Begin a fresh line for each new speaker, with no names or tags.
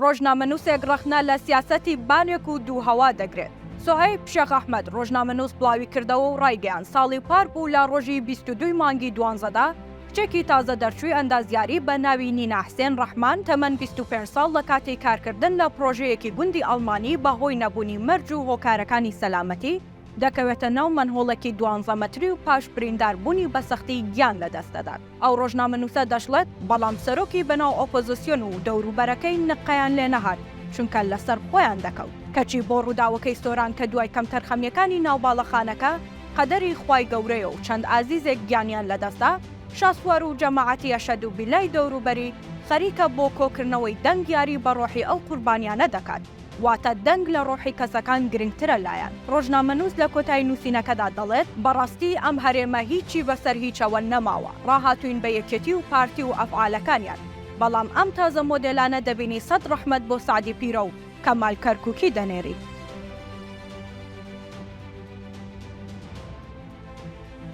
ڕۆژنامەنووسێک ڕەخنە لە سیاسەتی بانێک و دوو هەوا دەگرێت. سۆهەیب شێخ ئەحمەد ڕۆژنامەنووس بڵاوی کردەوە و ڕایگەیاند ساڵی پار بوو لە ڕۆژی 22 مانگی 12دا کچێکی تازە دەرچووی ئەندازیاری بە ناوی نینا حسێن ڕەحمان تەمەن 25 ساڵ لە کاتی کارکردن لە پرۆژەیەکی گوندی ئەڵمانی بەهۆی نەبوونی مەرج و هۆکارەکانی سەلامەتی دەکەوێتە ناو منهۆڵێکی 12 مەتری و پاش برینداربوونی بە سەختی گیان لەدەستدەدات. ئەو ڕۆژنامەنووسە دەشڵێت بەڵام سەرۆکی بەناو ئۆپۆزیسیۆن و دەوروبەرەکەی نقەیان لێ نەهات چونکە لەسەر خۆیان دەکەوت. کەچی بۆ ڕووداوەکەی سۆران کە دوای کەم تەرخەمیەکانی ناوباڵەخانەکە قەدەری خوای گەورەیە و چەند ئازیزێک گیانیان لەدەستا، شاسوار و جەماعەتی ئەشەد و بیلای دەوروبەری خەریکە بۆ کۆکردنەوەی دەنگ یاری بە ڕۆحی ئەو قوربانیانە دەکات. واتە دەنگ لە ڕۆحی کەسەکان گرنگترە لایەن. ڕۆژنامەنووس لە کۆتای نووسینەکەدا دەڵێت بەڕاستی ئەم هەرێمە هیچی بەسەر هیچەوە نەماوە، ڕاهاتوین بە یەکێتی و پارتی و ئەفعالەکانیان. بەڵام ئەم تازە مۆدێلانە دەبینی سەد ڕەحمەت بۆ سعدی پیرە و کەمال کەرکووکی دەنێری.